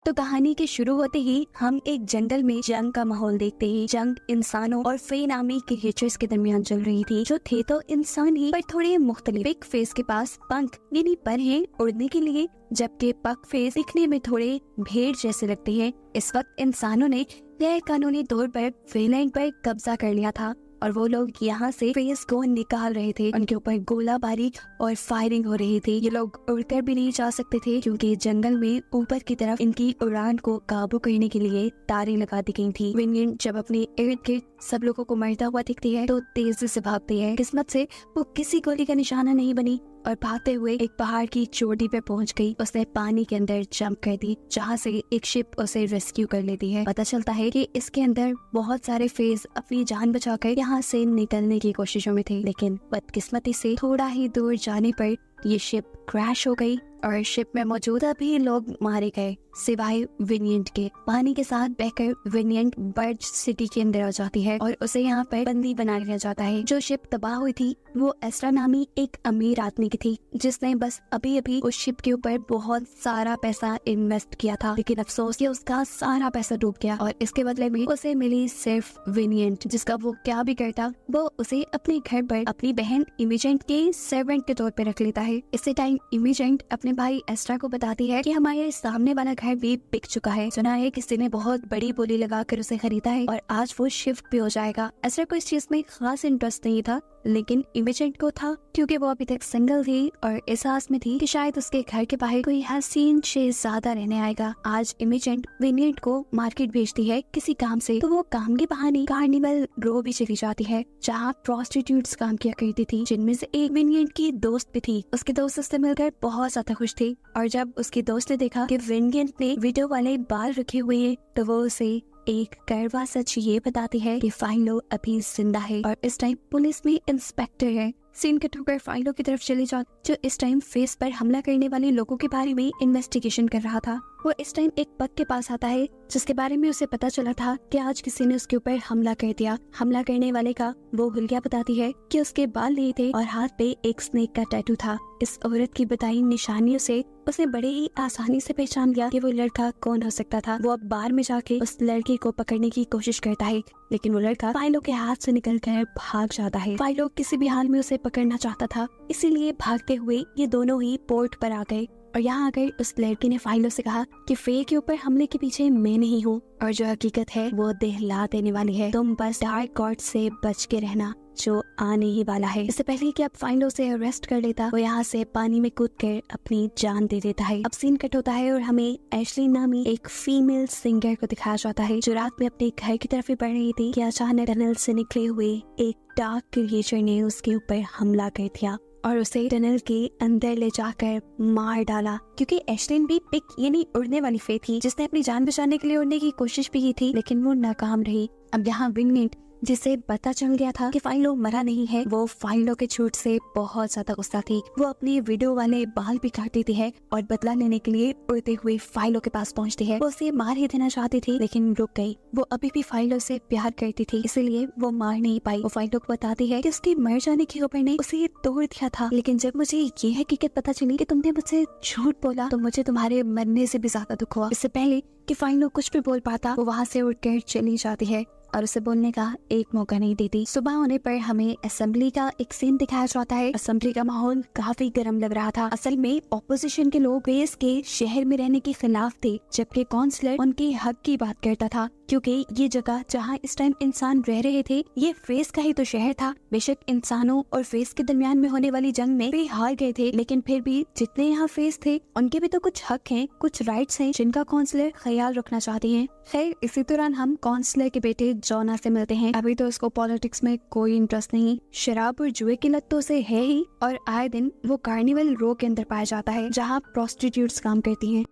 तो कहानी के शुरू होते ही हम एक जंगल में जंग का माहौल देखते हैं। जंग इंसानों और फे नामी क्रिएचर्स के दरमियान चल रही थी, जो थे तो इंसान ही पर थोड़े मुख्तलिफ। पिग फेस के पास पंख यानी पर हैं उड़ने के लिए, जबकि पग फेस दिखने में थोड़े भेड़ जैसे लगते हैं। इस वक्त इंसानों ने गैर कानूनी तौर पर फेलैंड पर कब्जा कर लिया था और वो लोग यहाँ से फेस को निकाल रहे थे। उनके ऊपर गोलाबारी और फायरिंग हो रही थी। ये लोग उड़कर भी नहीं जा सकते थे क्योंकि जंगल में ऊपर की तरफ इनकी उड़ान को काबू करने के लिए तारें लगा दी गई थी। विंगेट जब अपने इर्द गिर्द सब लोगों को मरता हुआ दिखती है तो तेजी से भागती है। किस्मत से वो किसी गोली का निशाना नहीं बनी और भागते हुए एक पहाड़ की चोटी पे पहुंच गई। उसने पानी के अंदर जंप कर दी, जहाँ से एक शिप उसे रेस्क्यू कर लेती है। पता चलता है कि इसके अंदर बहुत सारे फेस अपनी जान बचाकर यहाँ से निकलने की कोशिशों में थे, लेकिन बदकिस्मती से थोड़ा ही दूर जाने पर ये शिप क्रैश हो गई और शिप में मौजूद भी लोग मारे गए सिवाय विनियंट के। पानी के साथ बहकर विनियंट बर्ज सिटी के अंदर आ जाती है और उसे यहाँ पर बंदी बना लिया जाता है। जो शिप तबाह हुई थी वो एस्ट्रा नामी एक अमीर आदमी की थी, जिसने बस अभी अभी उस शिप के ऊपर बहुत सारा पैसा इन्वेस्ट किया था, लेकिन अफसोस कि उसका सारा पैसा डूब गया और इसके बदले में उसे मिली सिर्फ विनियंट, जिसका वो क्या भी करता वो उसे अपने घर पर अपनी बहन इमेजेंट के सर्वेंट के तौर पर रख लेता है। इसी टाइम इमेजेंट अपने भाई एस्ट्रा को बताती है कि हमारे सामने वाला घर भी बिक चुका है। सुना है किसी ने बहुत बड़ी बोली लगाकर उसे खरीदा है और आज वो शिफ्ट भी हो जाएगा। एस्ट्रा को इस चीज में खास इंटरेस्ट नहीं था, लेकिन इमेजेंट को था क्योंकि वो अभी तक सिंगल थी और इस आस में थी कि शायद उसके घर के बाहर कोई हसीन शहजादा रहने आएगा। आज इमेजेंट विनियंट को मार्केट भेजती है किसी काम से, तो वो काम के बहाने कार्निवल रो भी चली जाती है, जहाँ प्रोस्टिट्यूट्स काम किया करती थी, जिनमें से एक विनियंट की दोस्त भी थी। उसके दोस्त उससे मिलकर बहुत ज्यादा खुश थी और जब उसकी दोस्त ने देखा कि विनियंट ने विडो वाले बाल रखे हुए हैं तो वो उसे एक कड़वा सच ये बताती है कि फाइलो अभी जिंदा है और इस टाइम पुलिस में इंस्पेक्टर है। सीन कट होकर फाइलो की तरफ चले जाते, जो इस टाइम फेस पर हमला करने वाले लोगों के बारे में इन्वेस्टिगेशन कर रहा था। वो इस टाइम एक पग के पास आता है जिसके बारे में उसे पता चला था कि आज किसी ने उसके ऊपर हमला कर दिया। हमला करने वाले का वो हुलिया बताती है कि उसके बाल नहीं थे और हाथ पे एक स्नेक का टैटू था। इस औरत की बताई निशानियों से उसने बड़े ही आसानी से पहचान लिया कि वो लड़का कौन हो सकता था। वो अब बार में जाके उस लड़की को पकड़ने की कोशिश करता है, लेकिन वो लड़का फाइलो के हाथ से निकलकर भाग जाता है। फाइलो किसी भी हाल में उसे पकड़ना चाहता था, इसीलिए भागते हुए ये दोनों ही पोर्ट पर आ गए और यहाँ आकर उस लड़की ने फाइलो से कहा कि फे के ऊपर हमले के पीछे मैं नहीं हूँ और जो हकीकत है वो दहला देने वाली है। तुम बस डार्क गॉड से बच के रहना जो आने ही वाला है। इससे पहले कि अब फाइलो से अरेस्ट कर लेता, वो यहाँ से पानी में कूदकर अपनी जान दे देता है। अब सीन कट होता है और हमें एशली नामी एक फीमेल सिंगर को दिखाया जाता है, जो रात में अपने घर की तरफ ही बढ़ रही थी कि अचानक टनल से निकले हुए एक डार्क क्रिएचर ने उसके ऊपर हमला कर दिया और उसे टनल के अंदर ले जाकर मार डाला। क्योंकि एशलिन भी पिक यानी उड़ने वाली फे थी, जिसने अपनी जान बचाने के लिए उड़ने की कोशिश भी की थी, लेकिन वो नाकाम रही। अब यहाँ विंगनेट, जिसे पता चल गया था कि फाइलो मरा नहीं है, वो फाइलो के झूठ से बहुत ज्यादा गुस्सा थी। वो अपनी वीडियो वाले बाल भी काट देती है और बदला लेने के लिए उड़ते हुए फाइलो के पास पहुंचती है। वो उसे मार ही देना चाहती थी, लेकिन रुक गई। वो अभी भी फाइलो से प्यार करती थी, इसीलिए वो मार नहीं पाई। वो फाइलो को बताती है कि उसके मर जाने की खबर ने उसे तोड़ दिया था, लेकिन जब मुझे ये हकीकत पता चली कि तुमने मुझसे झूठ बोला तो मुझे तुम्हारे मरने से भी ज्यादा दुख हुआ। इससे पहले कि फाइलो कुछ भी बोल पाता, वो वहाँ से उठकर चली जाती है और उसे बोलने का एक मौका नहीं देती। सुबह होने पर हमें असेंबली का एक सीन दिखाया जाता है। असेंबली का माहौल काफी गर्म लग रहा था। असल में ऑपोजिशन के लोग फेस के शहर में रहने के खिलाफ थे, जबकि काउंसलर उनके हक की बात करता था, क्योंकि ये जगह जहाँ इस टाइम इंसान रह रहे थे ये फेस का ही तो शहर था। बेशक इंसानों और फेस के दरमियान में होने वाली जंग में वे हार गए थे, लेकिन फिर भी जितने यहाँ फेस थे उनके भी तो कुछ हक हैं, कुछ राइट्स हैं, जिनका काउंसलर ख्याल रखना चाहते हैं। खैर, इसी दौरान हम काउंसलर के बेटे जोना से मिलते हैं। अभी तो उसको पॉलिटिक्स में कोई इंटरेस्ट नहीं, शराब और जुए की लत तो उसे है ही, और आए दिन वो कार्निवल रो के अंदर पाया जाता है जहाँ प्रोस्टिट्यूट्स काम करती हैं।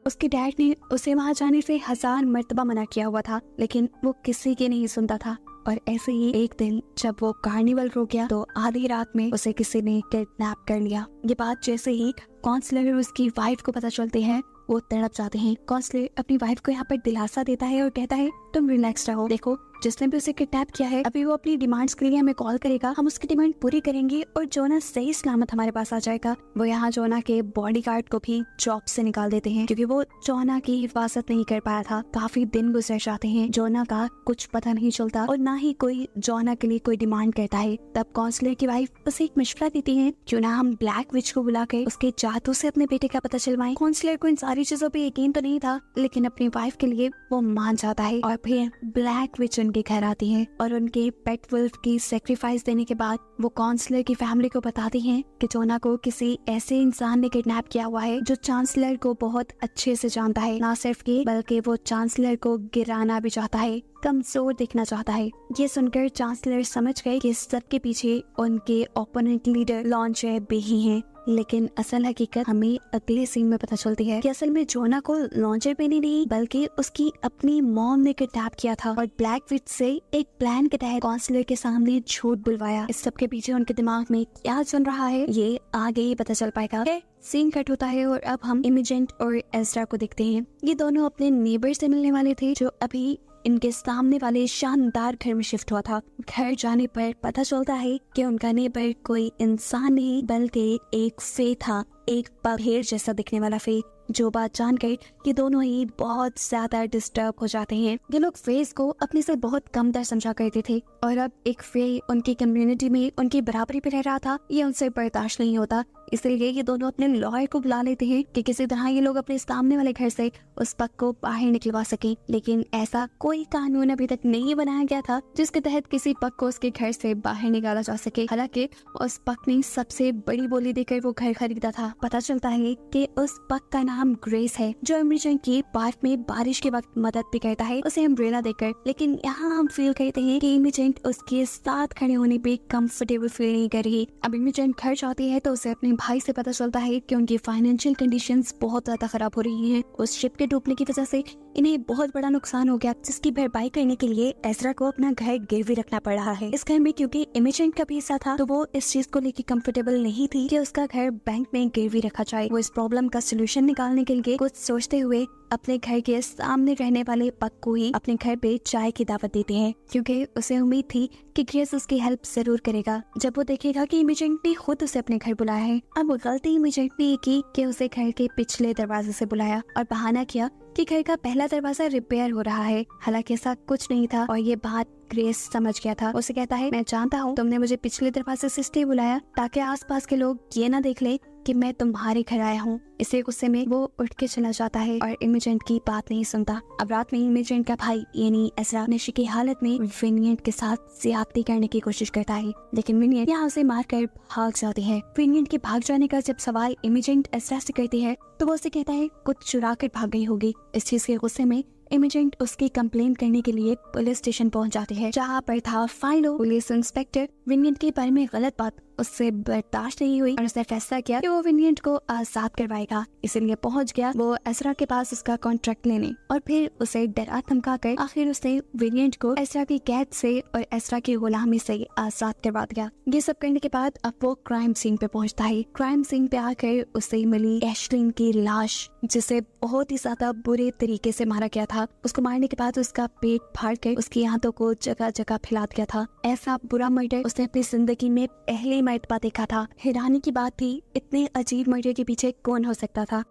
उसके डैड ने उसे वहाँ जाने से 1000 मर्तबा मना किया हुआ था, लेकिन वो किसी की नहीं सुनता था। और ऐसे ही एक दिन जब वो कार्निवल रो गया तो आधी रात में उसे किसी ने किडनैप कर लिया। ये बात जैसे ही काउंसलर और उसकी वाइफ को पता चलती है वो तड़प जाते हैं। काउंसलर अपनी वाइफ को यहाँ पर दिलासा देता है और कहता है तुम रिलैक्स रहो, देखो जिसने भी उसे किडनैप किया है अभी वो अपनी डिमांड्स के लिए हमें कॉल करेगा, हम उसकी डिमांड पूरी करेंगे और जोना सही सलामत हमारे पास आ जाएगा। वो यहाँ जोना के बॉडीगार्ड को भी जॉब से निकाल देते हैं क्योंकि वो जोना की हिफाजत नहीं कर पाया था। काफी दिन गुजर जाते हैं, जोना का कुछ पता नहीं चलता और ना ही कोई जोना के लिए कोई डिमांड करता है। तब काउंसलर की वाइफ उसे एक मशवरा देती है, क्यों ना हम ब्लैक विच को बुला के उसके जादू से अपने बेटे का पता चलवाएं। काउंसलर को इन सारी चीजों पे यकीन तो नहीं था, लेकिन अपनी वाइफ के लिए वो मान जाता है और फिर ब्लैक विच उनके घर आती है और उनके पेट वुल्फ की सेक्रीफाइस देने के बाद वो काउंसलर की फैमिली को बताती हैं कि जोना को किसी ऐसे इंसान ने किडनैप किया हुआ है जो चांसलर को बहुत अच्छे से जानता है। ना सिर्फ ये बल्कि वो चांसलर को गिराना भी चाहता है, कमजोर दिखना चाहता है। ये सुनकर चांसलर समझ गए कि सबके पीछे उनके ओपोनेंट लीडर लॉन्चर बेही हैं। लेकिन असल हकीकत हमें अगले सीन में पता चलती है कि असल में जोना को लॉन्चर बेनी नहीं बल्कि उसकी अपनी मॉम ने किडनैप किया था और ब्लैक विच से एक प्लान के तहत काउंसलर के सामने झूठ बुलवाया। इस सब के पीछे उनके दिमाग में क्या चल रहा है ये आगे ही पता चल पाएगा। सीन कट होता है और अब हम इमेजेंट और एज़रा को देखते हैं। ये दोनों अपने नेबर से मिलने वाले थे जो अभी इनके सामने वाले शानदार घर में शिफ्ट हुआ था। घर जाने पर पता चलता है कि उनका नेबर कोई इंसान नहीं बल्कि एक फे था, एक भेड़ जैसा दिखने वाला फे। जो बात जानकर ये दोनों ही बहुत ज्यादा डिस्टर्ब हो जाते हैं। ये लोग फेस को अपने से बहुत कम दर समझा करते थे और अब एक फे उनकी कम्युनिटी में उनकी बराबरी पे रह रहा था, ये उनसे बर्दाश्त नहीं होता। इसलिए ये दोनों अपने लॉयर को बुला लेते हैं कि किसी तरह ये लोग अपने सामने वाले घर से उस पग को बाहर निकलवा सके। लेकिन ऐसा कोई कानून अभी तक नहीं बनाया गया था जिसके तहत किसी पग को उसके घर से बाहर निकाला जा सके। हालांकि उस पग ने सबसे बड़ी बोली देकर वो घर खरीदा था। पता चलता है कि उस पग का नाम ग्रेस है जो अमरीजन की पार्क में बारिश के वक्त मदद भी करता है उसे अम्ब्रेला देकर। लेकिन यहाँ हम फील करते हैं कि इमेजेंट उसके साथ खड़े होने पे कंफर्टेबल फील नहीं कर रही। अब इमेजेंट घर जाती है तो उसे अपने भाई से पता चलता है कि उनकी फाइनेंशियल कंडीशंस बहुत ज्यादा खराब हो रही हैं। उस शिप के डूबने की वजह से इन्हें बहुत बड़ा नुकसान हो गया जिसकी भरपाई करने के लिए एज़रा को अपना घर गिरवी रखना पड़ रहा है। इस घर में क्योंकि इमेजेंट का भी हिस्सा था तो वो इस चीज को लेकर कंफर्टेबल नहीं थी कि उसका घर बैंक में गिरवी रखा जाए। वो इस प्रॉब्लम का सोल्यूशन निकालने के लिए कुछ सोचते हुए अपने घर के सामने रहने वाले पग को ही अपने घर पे चाय की दावत देते हैं क्योंकि उसे उम्मीद थी कि ग्रेस उसकी हेल्प जरूर करेगा जब वो देखेगा कि इमेजेंट ने खुद उसे अपने घर बुलाया है। अब गलती इमेजेंट ने ये की कि उसे घर के पिछले दरवाजे से बुलाया और बहाना किया कि घर का पहला दरवाजा रिपेयर हो रहा है। हालांकि ऐसा कुछ नहीं था और ये बात ग्रेस समझ गया था। उसे कहता है, मैं जानता हूँ तुमने मुझे पिछले दरवाजे से इसलिए बुलाया ताकि आसपास के लोग ये ना देख ले कि मैं तुम्हारे घर आया हूँ। इसे गुस्से में वो उठ के चला जाता है और इमेजेंट की बात नहीं सुनता। अब रात में इमेजेंट का भाई यानी एज़रा नशे की हालत में विनियट के साथ ज्यादती करने की कोशिश करता है, लेकिन विनियट यहाँ उसे मारकर भाग जाती है। विनियट के भाग जाने का जब सवाल इमेजेंट एज़रा से करती है तो वो उसे कहता है कुछ चुरा कर भाग गई होगी। इस चीज के गुस्से में इमेजेंट उसकी कंप्लेंट करने के लिए पुलिस स्टेशन पहुंच जाते हैं जहां पर था फाइलो। पुलिस इंस्पेक्टर विनियट के बारे में गलत बात उससे बर्दाश्त नहीं हुई और उसने फैसला किया कि वो विनियट को आजाद करवाएगा। इसलिए पहुंच गया वो एज़रा के पास उसका कॉन्ट्रैक्ट लेने और फिर उसे डरा धमका कर आखिर उसने विनियट को एज़रा की कैद से और एज़रा की गुलामी से आजाद करवा दिया। ये सब करने के बाद अब वो क्राइम सीन पे पहुंचता है। क्राइम सीन पे आकर उसे मिली एशलिन की लाश जिसे बहुत ही ज्यादा बुरे तरीके से मारा गया था। उसको मारने के बाद उसका पेट फाड़ कर उसकी आंतों को जगह जगह फैला दिया था। ऐसा बुरा मर्डर उसने अपनी जिंदगी में पहली मर्तबा देखा था। हैरानी की बात थी इतने अजीब मर्डर के पीछे कौन हो सकता था।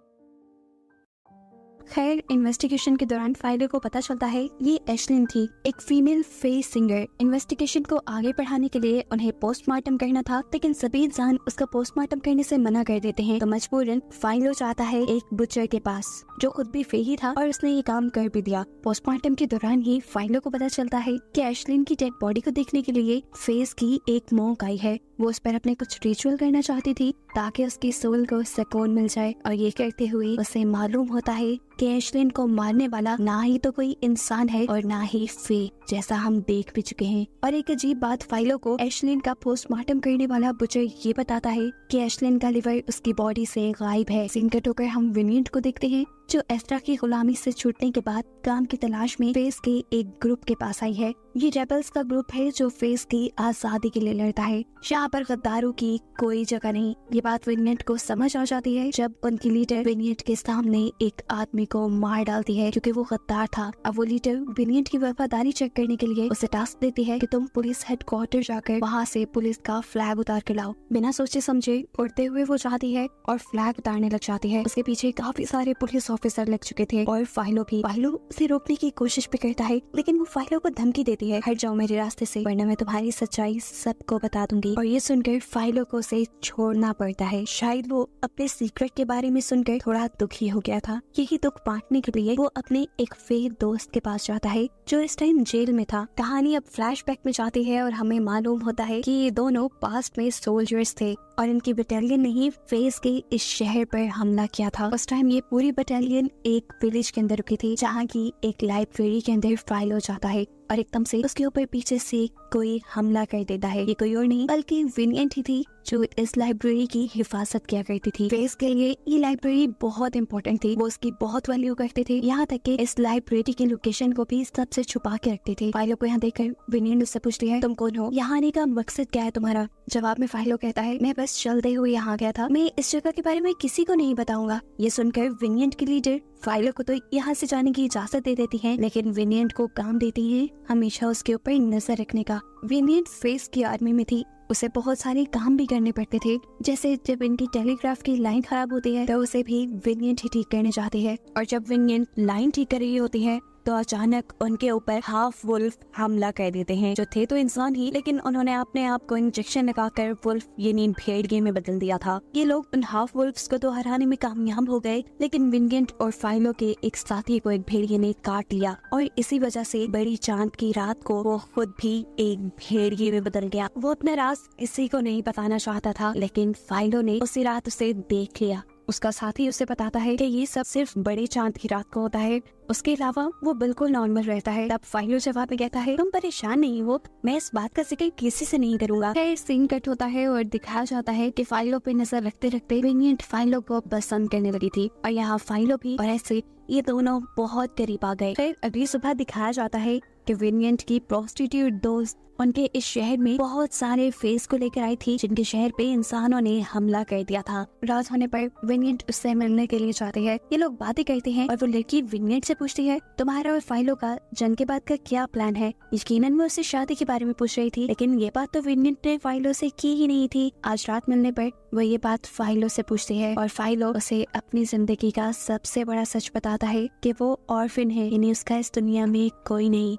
खैर इन्वेस्टिगेशन के दौरान फाइलो को पता चलता है ये एशलिन थी, एक फीमेल फेस सिंगर। इन्वेस्टिगेशन को आगे बढ़ाने के लिए उन्हें पोस्टमार्टम करना था लेकिन सभी इंसान उसका पोस्टमार्टम करने से मना कर देते हैं तो मजबूरन फाइलो जाता है एक बुचर के पास जो खुद भी फे ही था और उसने ये काम कर भी दिया। पोस्टमार्टम के दौरान ही फाइलो को पता चलता है कि एशलिन की डेड बॉडी को देखने के लिए फेस की एक मॉन्क आई है। वो उस पर अपने कुछ रिचुअल करना चाहती थी ताकि उसकी सोल को सुकून मिल जाए और ये करते हुए उसे मालूम होता है कि एशलिन को मारने वाला ना ही तो कोई इंसान है और ना ही फे, जैसा हम देख भी चुके हैं। और एक अजीब बात फाइलो को एशलिन का पोस्टमार्टम करने वाला बुचर ये बताता है कि एशलिन का लिवर उसकी बॉडी से गायब है। सीन कट होकर हम विनियट को देखते हैं जो एस्ट्रा की गुलामी से छूटने के बाद काम की तलाश में फेस के एक ग्रुप के पास आई है। ये रेबल्स का ग्रुप है जो फेस की आजादी के लिए लड़ता है। यहाँ पर गद्दारों की कोई जगह नहीं। ये बात विनियट को समझ आ जाती है जब उनकी लीडर विनियट के सामने एक आदमी को मार डालती है क्योंकि वो गद्दार था। अब वो लीडर विनियट की वफादारी चेक करने के लिए उसे टास्क देती है कि तुम पुलिस हेडक्वार्टर जाकर वहाँ से पुलिस का फ्लैग उतार के लाओ। बिना सोचे समझे उड़ते हुए वो जाती है और फ्लैग उतारने लग जाती है। उसके पीछे काफी सारे पुलिस ऑफिसर लग चुके थे और फाइलो भी। फाइलो उसे रोकने की कोशिश भी करता है लेकिन वो फाइलो को धमकी देती है, हट जाओ मेरे रास्ते से वरना मैं तुम्हारी सच्चाई सबको बता दूंगी। और ये सुनकर फाइलो को उसे छोड़ना पड़ता है। शायद वो अपने सीक्रेट के बारे में सुनकर थोड़ा दुखी हो गया था। यही दुख बांटने के लिए वो अपने एक फेक दोस्त के पास जाता है जो इस टाइम जेल में था। कहानी अब फ्लैशबैक में जाती है और हमें मालूम होता है कि ये दोनों पास्ट में सोल्जर्स थे और इनकी बटालियन ने ही फेस के इस शहर पर हमला किया था। उस टाइम ये पूरी बटालियन एक विलेज के अंदर रुकी थी जहाँ की एक लाइब्रेरी के अंदर फाइलो जाता है और एकदम से उसके ऊपर पीछे से कोई हमला कर देता है। ये कोई और नहीं बल्कि विनियट ही थी जो इस लाइब्रेरी की हिफाजत किया करती थी। फेस के लिए ये लाइब्रेरी बहुत इंपॉर्टेंट थी, वो उसकी बहुत वैल्यू करते थे। यहाँ तक कि इस लाइब्रेरी की लोकेशन को भी सबसे छुपा के रखते थे। फाइलो को यहाँ देखकर विनियट उससे पूछती है, तुम कौन हो, यहाँ आने का मकसद क्या है तुम्हारा? जवाब में फाइलो कहता है, मैं बस चलते हुए यहाँ गया था, मैं इस जगह के बारे में किसी को नहीं बताऊंगा। ये सुनकर विनियट की लीडर फाइलो को तो यहाँ से जाने की इजाजत दे देती है लेकिन विनियट को काम देती है हमेशा उसके ऊपर नजर रखने का। विनियट फेस की आर्मी में थी, उसे बहुत सारे काम भी करने पड़ते थे। जैसे जब इनकी टेलीग्राफ की लाइन खराब होती है तो उसे भी विनियट ही ठीक करने जाती है और जब विनियट लाइन ठीक कर रही होती है तो अचानक उनके ऊपर हाफ वुल्फ हमला कर देते हैं। जो थे तो इंसान ही लेकिन उन्होंने अपने आप को इंजेक्शन लगाकर वुल्फ यानी भेड़िए में बदल दिया था। ये लोग उन हाफ वुल्फ्स को तो हराने में कामयाब हो गए लेकिन विनियट और फाइलो के एक साथी को एक भेड़िए ने काट लिया और इसी वजह से बड़ी चांद की रात को वो खुद भी एक भेड़िए में बदल गया। वो अपना राज किसी को नहीं बताना चाहता था लेकिन फाइलो ने उसी रात उसे देख लिया। उसका साथी उसे बताता है कि ये सब सिर्फ बड़े चांद की रात को होता है, उसके अलावा वो बिल्कुल नॉर्मल रहता है। तब फाइलो जवाब में कहता है, तुम परेशान नहीं हो, मैं इस बात का जिक्र किसी से नहीं करूंगा। सीन कट होता है और दिखाया जाता है कि फाइलो पे नजर रखते रखते विनियट फाइलो को पसंद करने लगी थी और यहाँ फाइलो भी, और ऐसे ये दोनों बहुत करीब आ गए। फिर अगली सुबह दिखाया जाता है कि विनियट की प्रोस्टिट्यूट दोस्त उनके इस शहर में बहुत सारे फेस को लेकर आई थी जिनके शहर पे इंसानों ने हमला कर दिया था। रात होने पर विनियट उससे मिलने के लिए जाते हैं। ये लोग बातें करते हैं और वो लड़की विनियट से पूछती है, तुम्हारा और फाइलो का जंग के बाद का क्या प्लान है? यकीनन वो उससे शादी के बारे में पूछ रही थी लेकिन ये बात तो विनियट ने फाइलो से की ही नहीं थी। आज रात मिलने पर वो ये बात फाइलो से पूछती है और फाइलो उसे अपनी जिंदगी का सबसे बड़ा सच बताता है कि वो ऑर्फन है, यानी उसका इस दुनिया में कोई नहीं।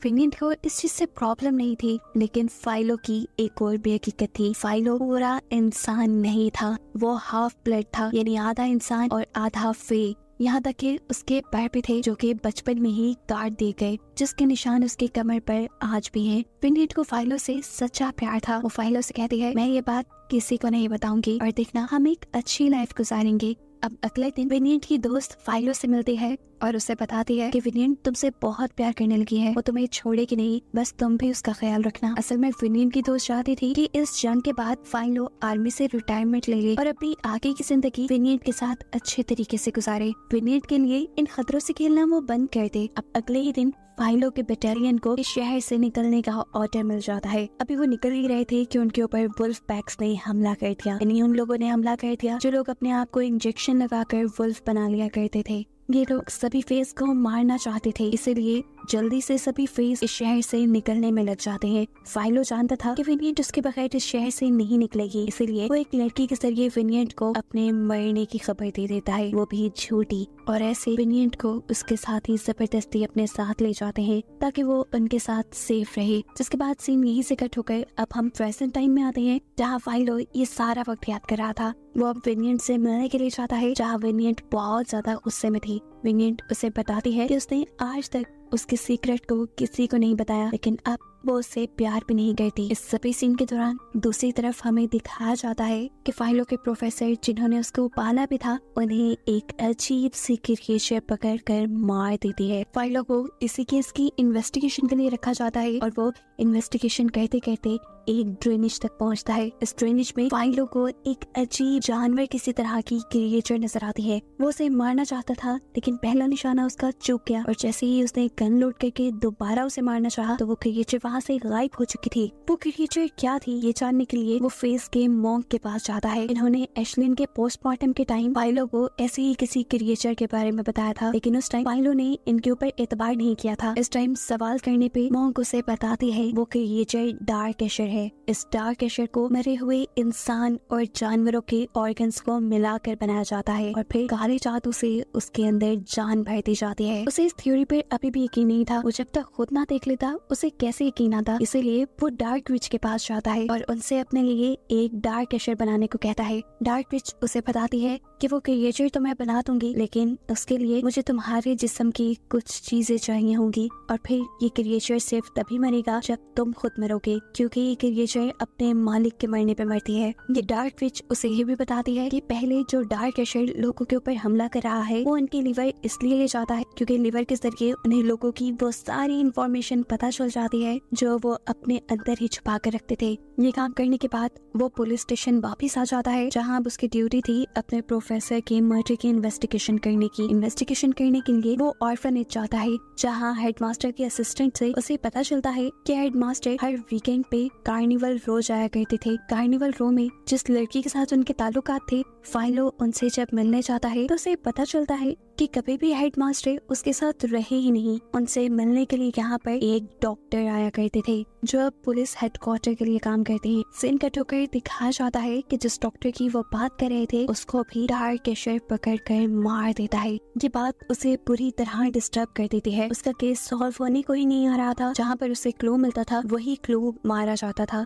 विनियट को इस चीज से प्रॉब्लम नहीं थी लेकिन फाइलो की एक और भी हकीकत थी। फाइलो पूरा इंसान नहीं था, वो हाफ ब्लड था, यानी आधा इंसान और आधा फे। यहाँ तक कि उसके पैर भी थे जो कि बचपन में ही काट दिए गए, जिसके निशान उसके कमर पर आज भी हैं। विनियट को फाइलो से सच्चा प्यार था। वो फाइलो से कहती है, मैं ये बात किसी को नहीं बताऊंगी और देखना हम एक अच्छी लाइफ गुजारेंगे। अब अगले दिन विनियट की दोस्त फाइलो से मिलती है और उसे बताती है कि विनियट तुमसे बहुत प्यार करने लगी है, वो तुम्हें छोड़ेगी नहीं, बस तुम भी उसका ख्याल रखना। असल में विनियट की दोस्त चाहती थी कि इस जंग के बाद फाइलो आर्मी से रिटायरमेंट ले ले और अपनी आगे की जिंदगी विनियट के साथ अच्छे तरीके से गुजारे। विनियट के लिए इन खतरों से खेलना वो बंद कर दे। अब अगले ही दिन फाइलो के बटालियन को इस शहर से निकलने का ऑर्डर मिल जाता है। अभी वो निकल ही रहे थे कि उनके ऊपर वुल्फ पैक्स ने हमला कर दिया, यानी उन लोगों ने हमला कर दिया जो लोग अपने आप को इंजेक्शन लगाकर वुल्फ बना लिया करते थे। ये लोग सभी फेस को मारना चाहते थे, इसीलिए जल्दी से सभी फेस इस शहर से निकलने में लग जाते हैं। फाइलो जानता था कि विनियट उसके बगैर इस शहर से नहीं निकलेगी, इसीलिए वो एक लड़की के जरिए विनियट को अपने मरने की खबर दे देता है, वो भी झूठी। और ऐसे विनियट को उसके साथ ही जबरदस्ती अपने साथ ले जाते हैं ताकि वो उनके साथ सेफ रहे। जिसके बाद सीन यहीं से कट होकर अब हम प्रेजेंट टाइम में आते हैं जहाँ फाइलो ये सारा वक्त याद कर रहा था। वो अब विनियट से मिलने के लिए चाहता है जहाँ विनियट बहुत ज्यादा गुस्से में थी। विनियट उसे बताती है कि उसने आज तक उसके सीक्रेट को किसी को नहीं बताया लेकिन अब वो उससे प्यार भी नहीं करती। इस सभी सीन के दौरान दूसरी तरफ हमें दिखाया जाता है कि फाइलों के प्रोफेसर जिन्होंने उसको पाला भी था, उन्हें एक अजीब सी क्रिएचर पकड़ कर मार देती है। फाइलों को इसी केस की इन्वेस्टिगेशन के लिए रखा जाता है और वो इन्वेस्टिगेशन करते करते एक ड्रेनेज तक पहुंचता है। इस ड्रेनेज में फाइलों को एक अजीब जानवर किसी तरह की क्रिएचर नजर आती है। वो उसे मारना चाहता था लेकिन पहला निशाना उसका चूक गया और जैसे ही उसने गन लोड करके दोबारा उसे मारना चाहा तो वो क्रिएचर वहाँ से गायब हो चुकी थी। वो क्रिएचर क्या थी ये जानने के लिए वो फेस के मॉन्क के पास जाता है। इन्होंने एशलिन के पोस्टमार्टम के टाइम फाइलों को ऐसे ही किसी क्रिएचर के बारे में बताया था, लेकिन उस टाइम फाइलों ने इनके ऊपर एतबार नहीं किया था। इस टाइम सवाल करने पे मॉन्क उसे बताती है वो क्रिएचर डार्क एशर है। इस डार्क एशर को मरे हुए इंसान और जानवरों के ऑर्गन्स को मिलाकर बनाया जाता है और फिर काले जादू से उसके अंदर जान भर दी जाती है। उसे इस थ्योरी पर अभी भी यकीन नहीं था। वो जब तक खुद ना देख लेता उसे कैसे यकीन आता, इसीलिए वो डार्क विच के पास जाता है और उनसे अपने लिए एक डार्क एशर बनाने को कहता है। डार्क विच उसे बताती है कि वो क्रिएचर तो मैं बना दूंगी, लेकिन उसके लिए मुझे तुम्हारे जिस्म की कुछ चीजें चाहिए होंगी और फिर ये क्रिएचर सिर्फ तभी मरेगा जब तुम खुद मरोगे, क्योंकि ये क्रिएचर अपने मालिक के मरने पे मरती है। ये डार्क विच उसे ये भी बताती है कि पहले जो डार्क एशर लोगों के ऊपर हमला कर रहा है वो उनके लिवर इसलिए ले जाता है क्योंकि लिवर के जरिए उन्हें लोगों की वो सारी इंफॉर्मेशन पता चल जाती है जो वो अपने अंदर ही छुपा कर रखते थे। ये काम करने के बाद वो पुलिस स्टेशन वापिस आ जाता है जहाँ अब उसकी ड्यूटी थी अपने प्रोफेसर के मर्डर की इन्वेस्टिगेशन करने की। इन्वेस्टिगेशन करने के लिए वो ऑर्फनेज जाता है जहाँ हेडमास्टर के असिस्टेंट से उसे पता चलता है कि हेडमास्टर हर वीकेंड पे कार्निवल रो जाया करते थे। कार्निवल रो में जिस लड़की के साथ उनके ताल्लुकात थे, फाइलो उनसे जब मिलने जाता है तो उसे पता चलता है कि कभी भी हेडमास्टर उसके साथ रहे ही नहीं। उनसे मिलने के लिए यहाँ पर एक डॉक्टर आया करते थे जो अब पुलिस हेडक्वार्टर के लिए काम करते हैं। सीन कट होकर दिखाया जाता है कि जिस डॉक्टर की वो बात कर रहे थे उसको भी डार्क एशर पकड़ कर मार देता है। ये बात उसे पूरी तरह डिस्टर्ब कर देती है। उसका केस सॉल्व होने को ही नहीं आ रहा था। जहाँ पर उसे क्लू मिलता था वही क्लू मारा जाता था।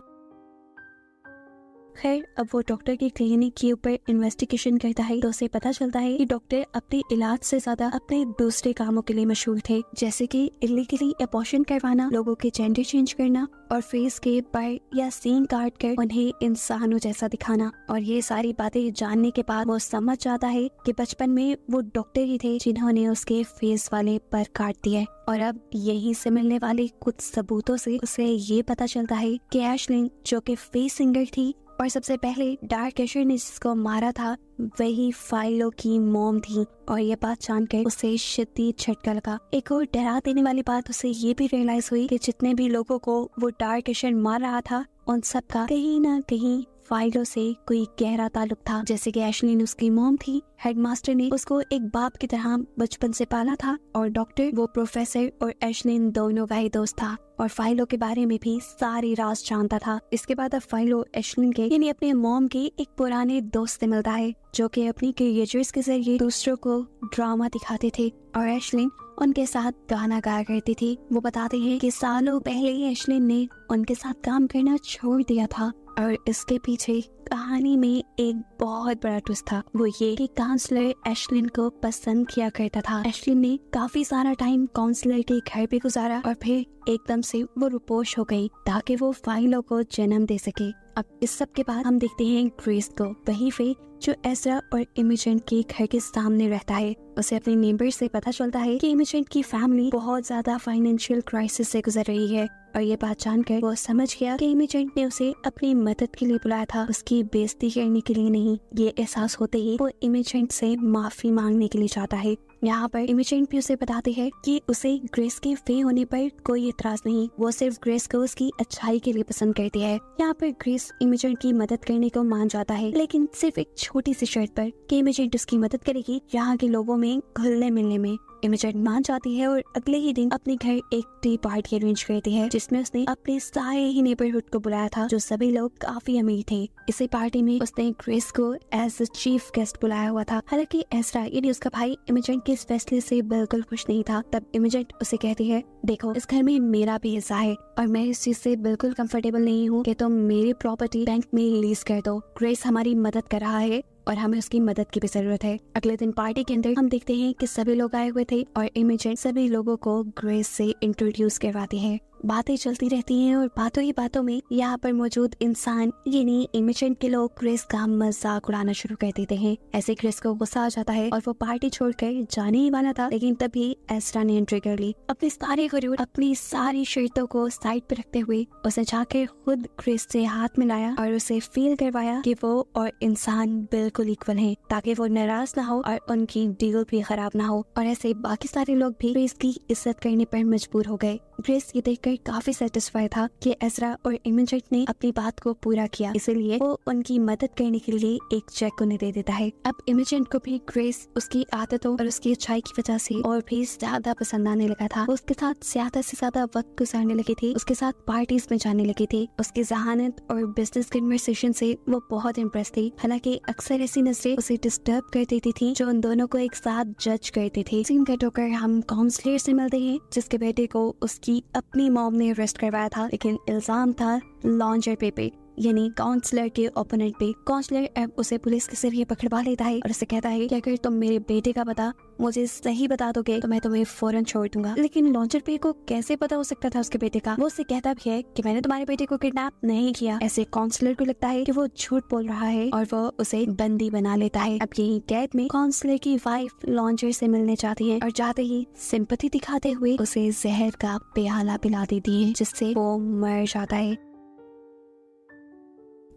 खैर अब वो डॉक्टर की क्लिनिक के ऊपर इन्वेस्टिगेशन करता है तो उसे पता चलता है कि डॉक्टर अपने इलाज से ज्यादा अपने दूसरे कामों के लिए मशहूर थे, जैसे कि इलीगली अबॉर्शन करवाना, लोगों के जेंडर चेंज करना और फेस के बार या सीन काट कर उन्हें इंसानों जैसा दिखाना। और ये सारी बातें जानने के बाद वो समझ जाता है कि बचपन में वो डॉक्टर ही थे जिन्होंने उसके फेस वाले पर काट दिया। और अब यहीं से मिलने वाले कुछ सबूतों से उसे ये पता चलता है कि एशलिन जो कि फेस सिंगर थी और सबसे पहले डार्क एशर ने जिसको मारा था वही फाइलो की मॉम थी। और ये बात जानकर उसे शदीद झटका लगा। एक और डरा देने वाली बात उसे ये भी रियलाइज हुई कि जितने भी लोगों को वो डार्क एशर मार रहा था उन सब का कहीं ना कहीं फाइलो से कोई गहरा ताल्लुक था। जैसे कि एशलिन उसकी मॉम थी, हेडमास्टर ने उसको एक बाप की तरह बचपन से पाला था और डॉक्टर वो प्रोफेसर और एशलिन दोनों का ही दोस्त था और फाइलो के बारे में भी सारी राज जानता था। इसके बाद अब फाइलो एशलिन के यानी अपने मॉम के एक पुराने दोस्त से मिलता है जो कि अपनी क्रिएचर्स के जरिए दूसरों को ड्रामा दिखाते थे और एशलिन उनके साथ गाना गाया करती थी। वो बताते हैं कि सालों पहले ही एशलिन ने उनके साथ काम करना छोड़ दिया था और इसके पीछे कहानी में एक बहुत बड़ा ट्विस्ट था। वो ये कि काउंसलर एशलिन को पसंद किया करता था। एशलिन ने काफी सारा टाइम काउंसलर के घर पे गुजारा और फिर एकदम से वो रुपोश हो गई ताकि वो फाइलों को जन्म दे सके। अब इस सब के बाद हम देखते हैं ग्रेस को, वही फे जो एज़रा और इमेजन के घर के सामने रहता है। उसे अपने नेबर से पता चलता है कि इमेजन की फैमिली बहुत ज्यादा फाइनेंशियल क्राइसिस से गुजर रही है और ये बात जानकर वो समझ गया कि इमेजन ने उसे अपनी मदद के लिए बुलाया था, उसकी बेइज्जती करने के लिए नहीं। ये एहसास होते ही वो इमेजन से माफी मांगने के लिए चाहता है। यहाँ पर इमेजन भी उसे बताते हैं कि उसे ग्रेस के फे होने पर कोई इतराज नहीं, वो सिर्फ ग्रेस को उसकी अच्छाई के लिए पसंद करती है। यहाँ पर ग्रेस इमेजन की मदद करने को मान जाता है, लेकिन सिर्फ एक छोटी सी शर्त पर कि इमेजन उसकी मदद करेगी यहाँ के लोगों में घुलने मिलने में। इमेजन मान जाती है और अगले ही दिन अपने घर एक टी पार्टी अरेंज करती है जिसमें उसने अपने सारे ही नेबरहुड को बुलाया था जो सभी लोग काफी अमीर थे। इसी पार्टी में उसने ग्रेस को एज चीफ गेस्ट बुलाया हुआ था। हालांकि एज़रा यानी उसका भाई इमेजन के इस फैसले से बिल्कुल खुश नहीं था। तब इमेजन उसे कहती है, देखो इस घर में मेरा भी हिस्सा है और मैं इस चीज से बिल्कुल कंफर्टेबल नहीं हूँ कि तुम मेरी प्रॉपर्टी बैंक में लीज कर दो। ग्रेस हमारी मदद कर रहा है और हमें उसकी मदद की भी जरूरत है। अगले दिन पार्टी के अंदर हम देखते हैं कि सभी लोग आए हुए थे और इमेजन सभी लोगों को ग्रेस से इंट्रोड्यूस करवाती है। बातें चलती रहती हैं और बातों ही बातों में यहाँ पर मौजूद इंसान यानी इमिटेंट के लोग क्रिस का मजाक उड़ाना शुरू कर देते हैं। ऐसे क्रिस को गुस्सा आ जाता है और वो पार्टी छोड़कर जाने ही वाला था, लेकिन तभी एस्ट्रा ने एंट्री कर ली। अपनी सारी गुरूर, अपनी सारी शर्तों को साइड पर रखते हुए उसने जाकर खुद क्रिस से हाथ मिलाया और उसे फील करवाया कि वो और इंसान बिल्कुल इक्वल हैं, ताकि वो नाराज ना हो और उनकी डील भी खराब ना हो। और ऐसे बाकी सारे लोग भी क्रिस की इज्जत करने पर मजबूर हो गए। क्रिस ये देखकर काफी सेटिस्फाई था कि एज़रा और इमिटेंट ने अपनी बात को पूरा किया, इसलिए वो उनकी मदद करने के लिए एक चेक उन्हें दे देता है। अब इमिटेंट को भी क्रिस उसकी आदतों और उसकी अच्छाई की वजह से और भी ज्यादा पसंद आने लगा था। वो उसके साथ ज्यादा से ज्यादा वक्त गुजारने लगी थी, उसके साथ पार्टीज में जाने लगी थी। उसकी जहानत और बिजनेस कन्वर्सेशन से वो बहुत इम्प्रेस थी। हालांकि अक्सर ऐसी नजरें उसे डिस्टर्ब कर देती थी जो उन दोनों को एक साथ जज करती थी। सीन कट होकर हम काउंसलर से मिलते हैं, जिसके बेटे को उसकी अपनी मॉम ने अरेस्ट करवाया था, लेकिन इल्जाम था लॉन्जर पे यानी काउंसलर के ओपोनेंट पे। काउंसलर अब उसे पुलिस के जरिए पकड़वा लेता है और उसे कहता है कि अगर तुम मेरे बेटे का पता मुझे सही बता दोगे तो मैं तुम्हें फौरन छोड़ दूंगा। लेकिन लॉन्जर पे को कैसे पता हो सकता था उसके बेटे का? वो उसे कहता भी है कि मैंने तुम्हारे बेटे को किडनैप नहीं किया। ऐसे काउंसलर को लगता है कि वो झूठ बोल रहा है और वो उसे बंदी बना लेता है। अब यही कैद में काउंसलर की वाइफ लॉन्जर से मिलने जाती है और जाते ही सिंपैथी दिखाते हुए उसे जहर का प्याला पिला देती है, जिससे वो मर जाता है।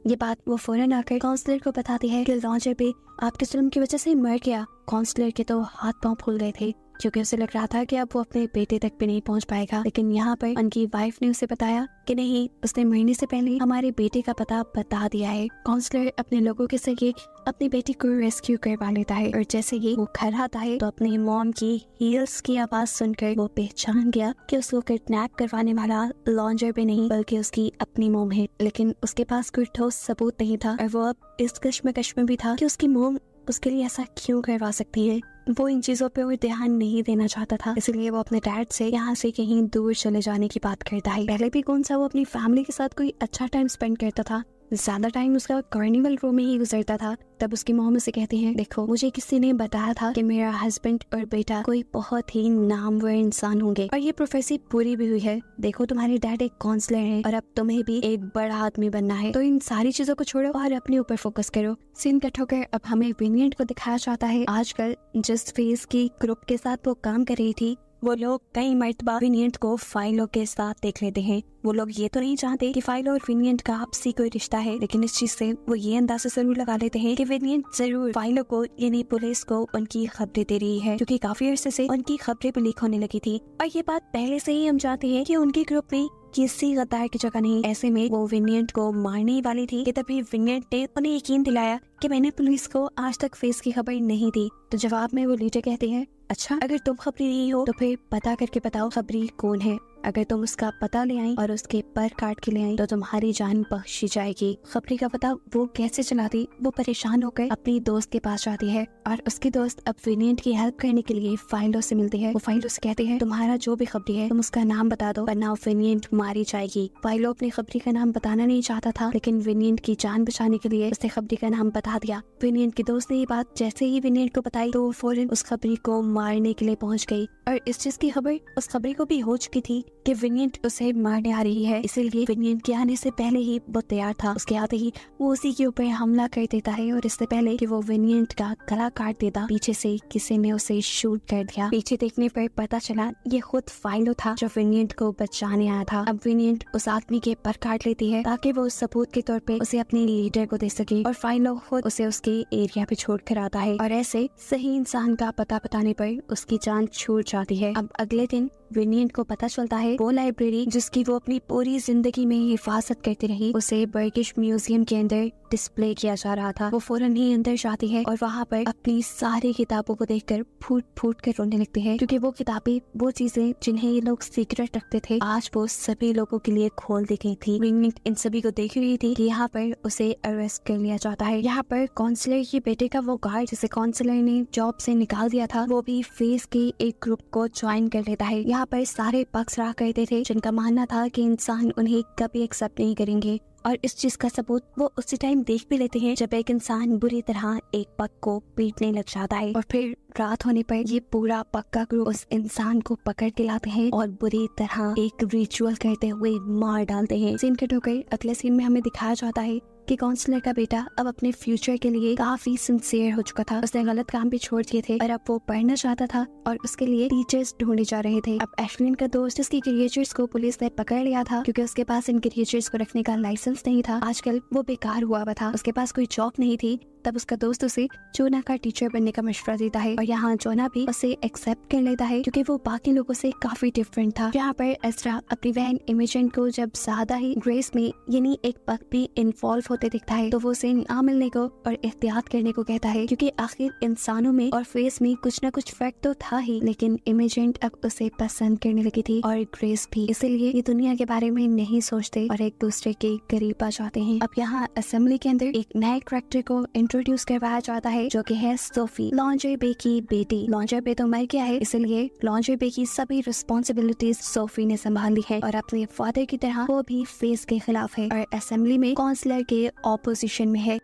ये बात वो फौरन आकर काउंसलर को बताती है कि लॉन्जर पे आपके जुल्म की वजह से मर गया। काउंसलर के तो हाथ पांव फूल गए थे, क्योंकि उसे लग रहा था कि अब वो अपने बेटे तक भी नहीं पहुंच पाएगा। लेकिन यहाँ पर उनकी वाइफ ने उसे बताया कि नहीं, उसने मरने से पहले हमारे बेटे का पता बता दिया है। काउंसलर अपने लोगों के जरिए अपनी बेटी को रेस्क्यू करवा लेता है और जैसे ही वो घर आता है तो अपनी मॉम की हील्स की आवाज सुनकर वो पहचान गया कि उसको किडनैप करवाने वाला लॉन्जर पे नहीं बल्कि उसकी अपनी मॉम है। लेकिन उसके पास कोई ठोस सबूत नहीं था और वो अब इस कश्मकश में भी था कि उसकी मॉम उसके लिए ऐसा क्यों करवा सकती है। वो इन चीजों पे वो ध्यान नहीं देना चाहता था, इसलिए वो अपने डैड से यहाँ से कहीं दूर चले जाने की बात करता है। पहले भी कौन सा वो अपनी फैमिली के साथ कोई अच्छा टाइम स्पेंड करता था, ज्यादा टाइम उसका कार्निवल रो में ही गुजरता था। तब उसकी मॉम उसे कहती है, देखो मुझे किसी ने बताया था कि मेरा हस्बैंड और बेटा कोई बहुत ही नामवर इंसान होंगे और ये प्रोफेसी पूरी भी हुई है। देखो तुम्हारे डैड एक काउंसलर है और अब तुम्हें भी एक बड़ा आदमी बनना है, तो इन सारी चीजों को छोड़ो और अपने ऊपर फोकस करो। सीन कट होकर अब हमें विनियंट को दिखाया जाता है। आजकल जिस फेस की ग्रुप के साथ वो काम कर रही थी, वो लोग कई मर्तबा विनियंट को फाइलों के साथ देख लेते हैं। वो लोग ये तो नहीं चाहते कि फाइल और विनियंट का आपसी कोई रिश्ता है, लेकिन इस चीज से वो ये अंदाजा जरूर लगा लेते हैं कि विनियंट जरूर फाइलों को यानी पुलिस को उनकी खबरें दे रही है, क्योंकि काफी अरसे से उनकी खबरें भी लीक होने लगी थी। और ये बात पहले से ही हम जानते हैं कि उनके ग्रुप में किसी गद्दार की जगह नहीं। ऐसे में वो विनियंट को मारने ही वाली थी कि तभी विनियंट ने उन्हें यकीन दिलाया कि मैंने पुलिस को आज तक फेस की खबर नहीं दी। तो जवाब में वो लीडर कहते हैं, अच्छा अगर तुम खबरी नहीं हो तो फिर पता करके बताओ खबरी कौन है। अगर तुम उसका पता ले आई और उसके पर काट के ले आई तो तुम्हारी जान बख्शी जाएगी। खबरी का पता वो कैसे चलाती, वो परेशान होकर अपनी दोस्त के पास जाती है और उसकी दोस्त अब विनियंट की हेल्प करने के लिए फाइलों से मिलती है। वो फाइलों से कहते हैं, तुम्हारा जो भी खबरी है तुम उसका नाम बता दो वरना विनियंट मारी जाएगी। फाइलों अपनी खबरी का नाम बताना नहीं चाहता था, लेकिन विनियंट की जान बचाने के लिए उसने खबरी का नाम बता दिया। विनियंट की दोस्त ने ये बात जैसे ही विनियंट को बताई तो वो फौरन उस खबरी को मारने के लिए पहुंच गई और इस चीज की खबर उस खबरी को भी हो चुकी थी कि विनियंट उसे मारने आ रही है, इसीलिए विनियंट के आने से पहले ही वो तैयार था। उसके आते ही वो उसी के ऊपर हमला कर देता है और इससे पहले कि वो विनियंट का गला काट देता, पीछे से किसी ने उसे शूट कर दिया। पीछे देखने पर पता चला ये खुद फाइलो था जो विनियंट को बचाने आया था। अब विनियंट उस आदमी के पर काट लेती है ताकि वो सबूत के तौर पे उसे अपने लीडर को दे सके और फाइलो खुद उसे उसके एरिया पे छोड़ कर आता है और ऐसे सही इंसान का पता बताने पर उसकी जान छूट जाती है। अब अगले दिन विनियंट को पता चलता है वो लाइब्रेरी जिसकी वो अपनी पूरी जिंदगी में हिफाजत करती रही उसे बर्गिश म्यूजियम के अंदर डिस्प्ले किया जा रहा था। वो फौरन ही अंदर जाती है और वहाँ पर अपनी सारी किताबों को देखकर फूट फूट कर रोने लगती है, क्योंकि वो किताबें, वो चीजें जिन्हें ये लोग सीक्रेट रखते थे, आज वो सभी लोगों के लिए खोल दी गई थी। विनियंट इन सभी को देख रही थी कि यहाँ पर उसे अरेस्ट कर लिया जाता है। यहाँ पर काउंसलर के बेटे का वो गार्ड जिसे काउंसलर ने जॉब से निकाल दिया था, वो भी फेस के एक ग्रुप को ज्वाइन कर लेता है। यहाँ पर सारे पक्ष रहा करते थे जिनका मानना था कि इंसान उन्हें कभी एक्सेप्ट नहीं करेंगे और इस चीज का सबूत वो उसी टाइम देख भी लेते हैं जब एक इंसान बुरी तरह एक पग को पीटने लग जाता है। और फिर रात होने पर ये पूरा पग का ग्रुप उस इंसान को पकड़ के लाते हैं और बुरी तरह एक रिचुअल करते हुए मार डालते हैं। सीन कट होकर अगले सीन में हमें दिखाया जाता है कि काउंसलर का बेटा अब अपने फ्यूचर के लिए काफी सिंसियर हो चुका था। उसने गलत काम भी छोड़ दिए थे और अब वो पढ़ना चाहता था और उसके लिए टीचर्स ढूंढे जा रहे थे। अब एशलिन का दोस्त जिसकी क्रिएचर्स को पुलिस ने पकड़ लिया था क्योंकि उसके पास इन क्रिएचर्स को रखने का लाइसेंस नहीं था, आजकल वो बेकार हुआ था, उसके पास कोई जॉब नहीं थी। तब उसका दोस्त उसे जोना का टीचर बनने का मशवरा देता है और यहाँ जोना भी उसे एक्सेप्ट कर लेता है क्योंकि वो बाकी लोगों से काफी डिफरेंट था। यहाँ पर एस्ट्रा अपनी बहन इमेजिन को जब ज्यादा ही ग्रेस में यानी एक पग भी इन्वॉल्व होते दिखता है तो वो उसे ना मिलने को और एहतियात करने को कहता है क्योंकि आखिर इंसानों में और फेस में कुछ न कुछ फर्क तो था ही, लेकिन इमेजिन अब उसे पसंद करने लगी थी और ग्रेस भी, इसलिए ये दुनिया के बारे में नहीं सोचते और एक दूसरे के करीब आ जाते हैं। अब यहाँ असेंबली के अंदर एक नए कैरेक्टर को इंट्रोड्यूस करवाया जाता है जो कि है सोफी, लॉन्जर बे की बेटी। लॉन्जर बे तो मर गया है, इसलिए लॉन्जर बे की सभी रिस्पॉन्सिबिलिटीज सोफी ने संभाल ली है और अपने फादर की तरह वो भी फेस के खिलाफ है और असेंबली में काउंसलर के ऑपोजिशन में है।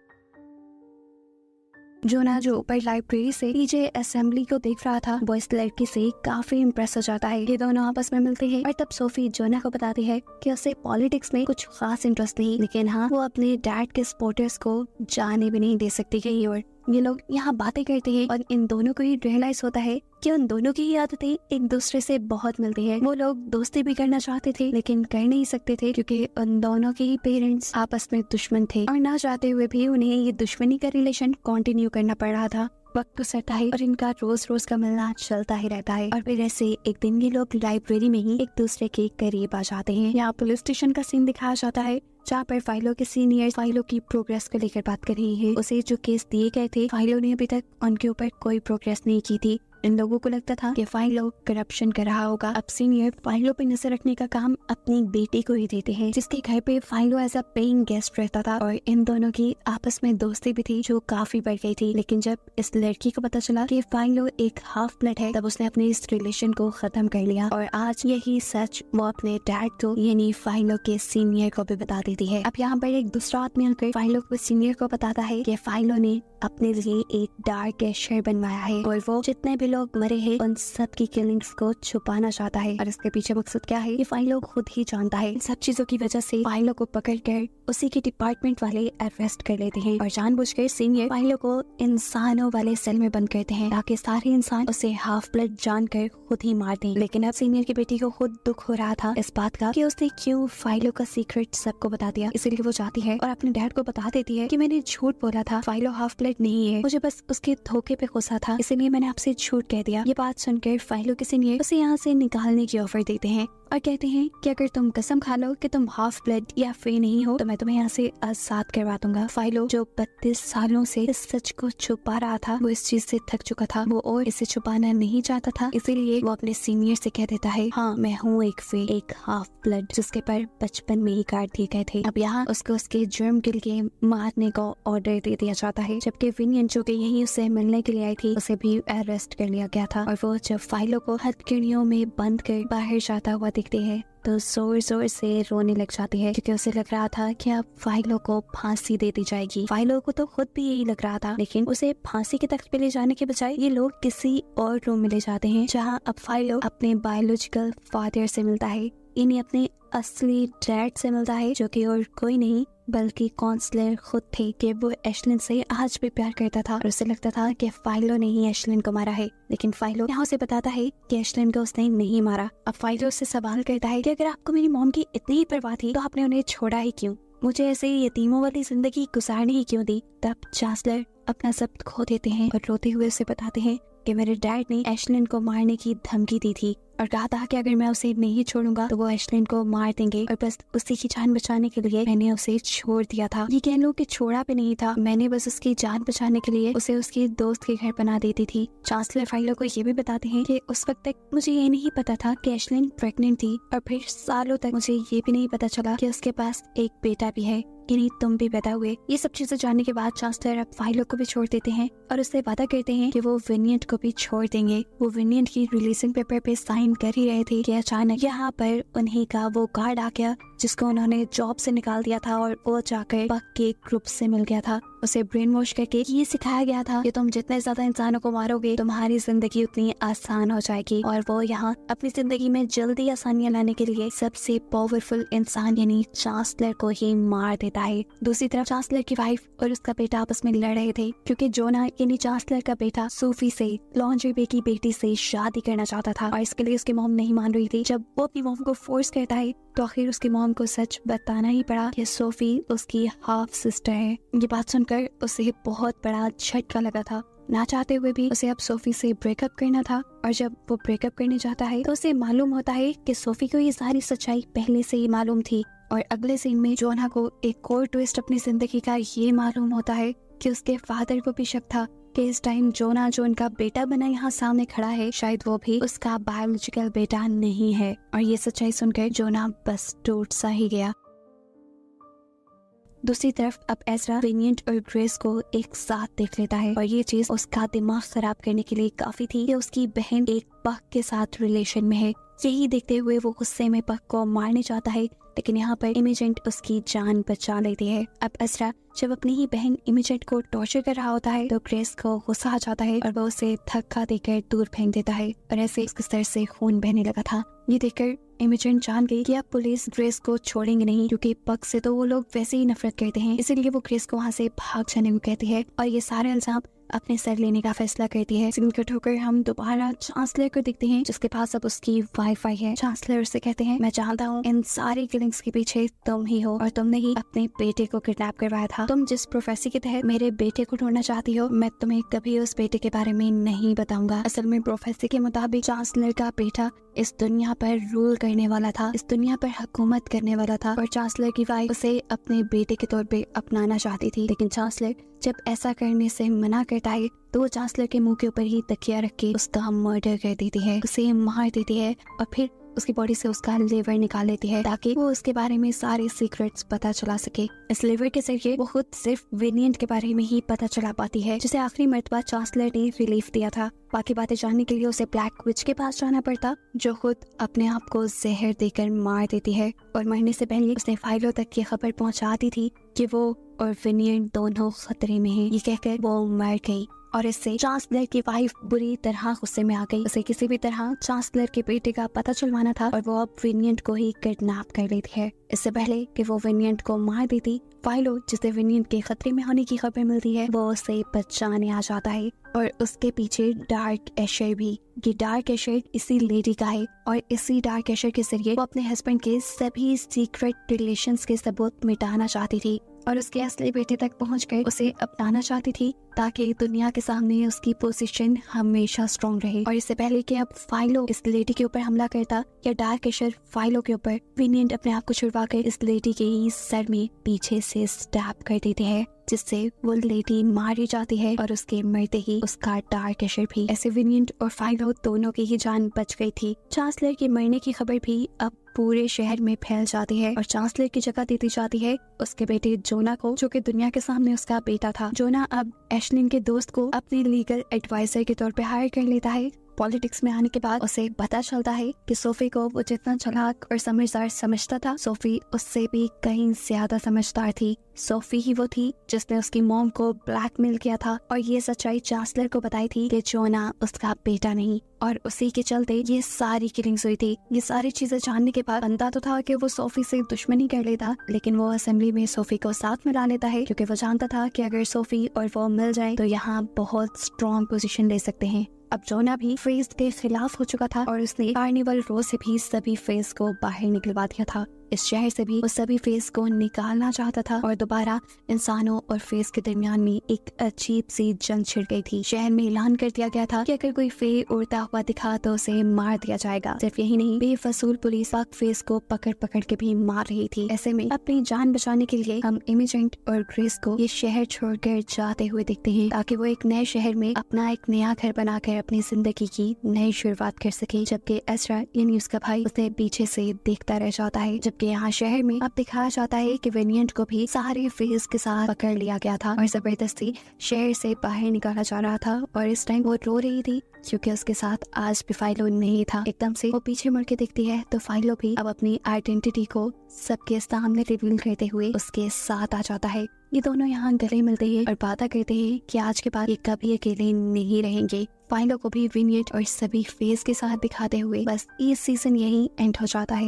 जोना जो ऊपर लाइब्रेरी से नीचे असेंबली को देख रहा था वो इस लड़की से काफी इम्प्रेस हो जाता है। ये दोनों आपस में मिलते हैं और तब सोफी जोना को बताती है कि उसे पॉलिटिक्स में कुछ खास इंटरेस्ट नहीं, लेकिन हाँ वो अपने डैड के सपोर्टर्स को जाने भी नहीं दे सकती कहीं और। ये लोग यहाँ बातें करते हैं और इन दोनों को ही रियलाइज होता है कि उन दोनों की ही आदतें एक दूसरे से बहुत मिलती है। वो लोग दोस्ती भी करना चाहते थे लेकिन कर नहीं सकते थे क्योंकि उन दोनों के ही पेरेंट्स आपस में दुश्मन थे और ना चाहते हुए भी उन्हें ये दुश्मनी का रिलेशन कंटिन्यू करना पड़ रहा था। वक्त गुजरता है और इनका रोज रोज का मिलना चलता ही रहता है और फिर ऐसे एक दिन ये लोग लाइब्रेरी में ही एक दूसरे के करीब आ जाते हैं। यहाँ पुलिस स्टेशन का सीन दिखाया जाता है जहाँ पर फाइलों के सीनियर फाइलों की प्रोग्रेस को लेकर बात कर रही है। उसे जो केस दिए गए थे फाइलों ने अभी तक उनके ऊपर कोई प्रोग्रेस नहीं की थी। इन लोगों को लगता था कि फाइलों करप्शन कर रहा होगा। अब सीनियर फाइलों पे नजर रखने का काम अपनी बेटी को ही देते हैं जिसके घर पे फाइलों एज अ पेइंग गेस्ट रहता था और इन दोनों की आपस में दोस्ती भी थी जो काफी बढ़ गई थी। लेकिन जब इस लड़की को पता चला कि फाइलों एक हाफ ब्लड है तब उसने अपने इस रिलेशन को खत्म कर लिया और आज यही सच वो अपने डैड को यानी फाइलों के सीनियर को भी बता देती है। अब यहाँ पर एक दूसरा आदमी आकर फाइलों को सीनियर को बताता है कि फाइलों ने अपने लिए एक डार्क कैशर बनवाया है और वो जितने भी लोग मरे हैं उन सब की किलिंग्स को छुपाना चाहता है और इसके पीछे मकसद क्या है ये फाइलों खुद ही जानता है। इन सब चीजों की वजह से फाइलों को पकड़कर उसी के डिपार्टमेंट वाले अरेस्ट कर लेते हैं और जानबूझकर सीनियर फाइलों को इंसानों वाले सेल में बंद करते हैं ताकि सारे इंसान उसे हाफ ब्लड जानकर खुद ही मार दें। लेकिन अब सीनियर की बेटी को खुद दुख हो रहा था इस बात का कि उसने क्यों फाइलों का सीक्रेट सबको बता दिया, इसलिए वो जाती है और अपने डैड को बता देती है कि मैंने झूठ बोला था, फाइलों हाफ ब्लड नहीं है, मुझे बस उसके धोखे पे गुस्सा था इसलिए मैंने आपसे झूठ कह दिया। ये बात सुनकर फाइलों के सीनियर उसे यहाँ से निकालने की ऑफर देते हैं और कहते हैं कि अगर तुम कसम खा लो कि तुम हाफ ब्लड या फ्री नहीं हो तो मैं तुम्हें यहाँ से आजाद करवा दूंगा। फाइलो जो 32 सालों से इस सच को छुपा रहा था वो इस चीज से थक चुका था, वो और इसे छुपाना नहीं चाहता था, इसीलिए वो अपने सीनियर से कह देता है हाँ मैं हूँ एक फ्री एक हाफ ब्लड जिसके पर बचपन में ही काट दिए गए थे। अब यहाँ उसको उसके जुर्म के लिए मारने का ऑर्डर दे दिया जाता है जबकि विनियन जो कि यही उससे मिलने के लिए आई थी उसे भी अरेस्ट कर लिया गया था और वो जब फाइलों को हथकड़ियों में बंद कर बाहर जाता हुआ दिखते हैं तो जोर जोर से रोने लग जाती है क्योंकि उसे लग रहा था कि अब फाइलों को फांसी दे दी जाएगी। फाइलों को तो खुद भी यही लग रहा था लेकिन उसे फांसी के तख्त पे ले जाने के बजाय ये लोग किसी और रूम में ले जाते हैं जहाँ अब फाइलों अपने बायोलॉजिकल फादर से मिलता है, इन्हें अपने असली डैड से मिलता है जो कि और कोई नहीं बल्कि काउंसलर खुद थे कि वो एशलिन से आज भी प्यार करता था और उसे लगता था कि फाइलो ने ही एशलिन को मारा है। लेकिन फाइलो यहाँ उसे बताता है कि एशलिन को उसने नहीं मारा। अब फाइलो उससे सवाल करता है कि अगर आपको मेरी मॉम की इतनी ही परवाह थी तो आपने उन्हें छोड़ा ही क्यों, मुझे ऐसे ही यतीमों वाली जिंदगी गुजारने ही क्यों दी। तब चांसलर अपना सब खो देते हैं और रोते हुए उसे बताते हैं कि मेरे डैड ने एशलिन को मारने की धमकी दी थी और कहा था कि अगर मैं उसे नहीं छोड़ूंगा तो वो एशलिन को मार देंगे और बस उसी की जान बचाने के लिए मैंने उसे छोड़ दिया था। ये कह लो कि छोड़ा भी नहीं था, मैंने बस उसकी जान बचाने के लिए उसे उसके दोस्त के घर बना देती थी। चांसलर फाइलो को ये भी बताते हैं कि उस वक्त तक मुझे ये नहीं पता था कि एशलिन प्रेग्नेंट थी और फिर सालों तक मुझे ये भी नहीं पता चला कि उसके पास एक बेटा भी है। यानी तुम भी पैदा हुए। ये सब चीजें जानने के बाद चांसलर अब फाइलो को भी छोड़ देते हैं और उससे वादा करते हैं कि वो विनियट को भी छोड़ देंगे। वो विनियट की रिलीजिंग पेपर पे साइन कर ही रहे थे कि अचानक यहाँ पर उन्हीं का वो गार्ड आ गया जिसको उन्होंने जॉब से निकाल दिया था और वो जाकर पक के ग्रुप से मिल गया था। उसे ब्रेन वॉश करके ये सिखाया गया था कि तुम जितने ज्यादा इंसानों को मारोगे तुम्हारी जिंदगी उतनी आसान हो जाएगी। और वो यहाँ अपनी जिंदगी में जल्दी आसानियां लाने के लिए सबसे पावरफुल इंसान यानी चांसलर को ही मार देता है। दूसरी तरफ चांसलर की वाइफ और उसका बेटा आपस में लड़ रहे थे क्योंकि जोना यानी चांसलर का बेटा सोफी से लॉन्ड्री बे की बेटी से शादी करना चाहता था और इसके लिए उसकी मॉम नहीं मान रही थी। जब वो अपनी मॉम को फोर्स करता है तो आखिर उसकी मॉम को सच बताना ही पड़ा कि सोफी उसकी हाफ सिस्टर है। ये बात सुनकर उसे बहुत बड़ा झटका लगा था। ना चाहते हुए भी उसे अब सोफी से ब्रेकअप करना था और जब वो ब्रेकअप करने जाता है तो उसे मालूम होता है कि सोफी को ये सारी सच्चाई पहले से ही मालूम थी। और अगले सीन में जोना को एक और ट्विस्ट अपनी जिंदगी का ये मालूम होता है कि उसके फादर को भी शक था कि इस टाइम जोना जो उनका बेटा बना यहाँ सामने खड़ा है शायद वो भी उसका बायोलॉजिकल बेटा नहीं है। और ये सच्चाई सुनकर जोना बस टूट सा ही गया। दूसरी तरफ अब एज़रा विनियट और ग्रेस को एक साथ देख लेता है और ये चीज उसका दिमाग खराब करने के लिए काफी थी कि उसकी बहन एक पक के साथ रिलेशन में है। यही देखते हुए वो गुस्से में पक को मारने चाहता है लेकिन यहाँ पर इमेजेंट उसकी जान बचा लेती है। अब एज़रा जब अपनी ही बहन इमेजेंट को टॉर्चर कर रहा होता है तो ग्रेस को गुस्सा आ जाता है और वो उसे धक्का देकर दूर फेंक देता है और ऐसे उसके सर से खून बहने लगा था। ये देखकर इमेजेंट जान गई कि अब पुलिस ग्रेस को छोड़ेंगे नहीं क्योंकि पक से तो वो लोग वैसे ही नफरत करते हैं, इसीलिए वो ग्रेस को वहाँ से भाग जाने को कहती है और ये सारे इल्जाम अपने सर लेने का फैसला करती है। सीन कट होकर हम दोबारा चांसलर को देखते हैं जिसके पास अब उसकी वाईफाई है। चांसलर उससे कहते हैं मैं जानता हूँ इन सारी किलिंग्स के पीछे तुम ही हो और तुमने ही अपने बेटे को किडनैप करवाया था। तुम जिस प्रोफेसी के तहत मेरे बेटे को ढूंढना चाहती हो मैं तुम्हें कभी उस बेटे के बारे में नहीं बताऊंगा। असल में प्रोफेसी के मुताबिक चांसलर का बेटा इस दुनिया पर रूल करने वाला था, इस दुनिया पर हुकूमत करने वाला था और चांसलर की वाइफ उसे अपने बेटे के तौर पे अपनाना चाहती थी। लेकिन चांसलर जब ऐसा करने से मना करता है तो वो चांसलर के मुंह के ऊपर ही तकिया रख के उसका मर्डर कर देती है, उसे मार देती है और फिर उसकी बॉडी से उसका लिवर निकाल लेती है ताकि वो उसके बारे में सारे सीक्रेट्स पता चला सके। इस लिवर के जरिए वो खुद सिर्फ विनियट के बारे में ही पता चला पाती है जिसे आखिरी मर्तबा चांसलर ने रिलीफ दिया था। बाकी बातें जानने के लिए उसे ब्लैक विच के पास जाना पड़ता जो खुद अपने आप को जहर देकर मार देती है और मरने से पहले उसने फाइलों तक ये खबर पहुंचाती थी कि वो और विनियट दोनों खतरे में हैं। ये कहकर वो मर गई और इससे चांसलर की वाइफ बुरी तरह गुस्से में आ गई। उसे किसी भी तरह चांसलर के बेटे का पता चलवाना था और वो अब विनियट को ही किडनैप कर लेती है। इससे पहले कि वो विनियट को मार देती फाइलो जिसे विनियट के खतरे में होने की खबर मिलती है वो उसे बचाने आ जाता है और उसके पीछे डार्क एशर भी। ये डार्क एशर इसी लेडी का है और इसी डार्क एशर के जरिए वो अपने हस्बैंड के सभी सीक्रेट रिलेशंस के सबूत मिटाना चाहती थी और उसके असली बेटे तक पहुंचकर उसे अपनाना चाहती थी ताकि दुनिया के सामने उसकी पोजीशन हमेशा स्ट्रॉन्ग रहे। और इससे पहले कि अब फाइलो इस लेडी के ऊपर हमला करता या डार्क एशर फाइलो के ऊपर, विनियट अपने आप को छुड़वाकर इस लेडी के ही सर में पीछे से स्टैब कर देते हैं जिससे वो लेडी मारी जाती है और उसके मरते ही उसका डार्क एशर भी। ऐसे विनियट और फाइलो दोनों की ही जान बच गई थी। चांसलर के मरने की खबर भी अब पूरे शहर में फैल जाती है और चांसलर की जगह देती जाती है उसके बेटे जोना को जो कि दुनिया के सामने उसका बेटा था। जोना अब एशलिन के दोस्त को अपने लीगल एडवाइजर के तौर पे हायर कर लेता है। पॉलिटिक्स में आने के बाद उसे पता चलता है कि सोफी को वो जितना चालाक और समझदार समझता था सोफी उससे भी कहीं ज्यादा समझदार थी। सोफी ही वो थी जिसने उसकी मॉम को ब्लैकमेल किया था और ये सच्चाई चांसलर को बताई थी कि जोना उसका बेटा नहीं और उसी के चलते ये सारी किलिंग्स हुई थी। ये सारी चीजें जानने के बाद बनता तो था कि वो सोफी से दुश्मनी कर लेता लेकिन वो असेंबली में सोफी को साथ मिला लेता है क्योंकि वो जानता था कि अगर सोफी और वो मिल जाए तो यहाँ बहुत स्ट्रॉन्ग पोजीशन ले सकते हैं। अब जोना भी फेज के खिलाफ हो चुका था और उसने कार्निवल रो से भी सभी फेज को बाहर निकलवा दिया था। इस शहर से भी वो सभी फेज को निकालना चाहता था और दोबारा इंसानों और फेज के दरमियान में एक अजीब सी जंग छिड़ गई थी। शहर में ऐलान कर दिया गया था कि अगर कोई फे उड़ता हुआ दिखा तो उसे मार दिया जाएगा। सिर्फ यही नहीं, बेफसूल पुलिस पक फेज को पकड़ पकड़ के भी मार रही थी। ऐसे में अपनी जान बचाने के लिए हम इमेजेंट और ग्रेस को ये शहर छोड़कर जाते हुए देखते हैं ताकि वो एक नए शहर में अपना एक नया घर बनाकर अपनी जिंदगी की नई शुरुआत कर सके। जबकि एज़रा यानी उसका भाई उसे पीछे से देखता रह जाता है जब जबकि यहाँ शहर में अब दिखाया जाता है कि विनियंट को भी सारे फेस के साथ पकड़ लिया गया था और जबरदस्ती शहर से बाहर निकाला जा रहा था। और इस टाइम वो रो रही थी क्योंकि उसके साथ आज भी फाइलो नहीं था। एकदम से वो पीछे मुड़ के देखती है तो फाइलो भी अब अपनी आइडेंटिटी को सबके सामने रिवील करते हुए उसके साथ आ जाता है। ये दोनों यहाँ गले मिलते हैं और बातें करते हैं कि आज के बाद ये कभी अकेले नहीं रहेंगे। फाइलो को भी विनियट और सभी फेस के साथ दिखाते हुए बस ये सीजन यही एंड हो जाता है।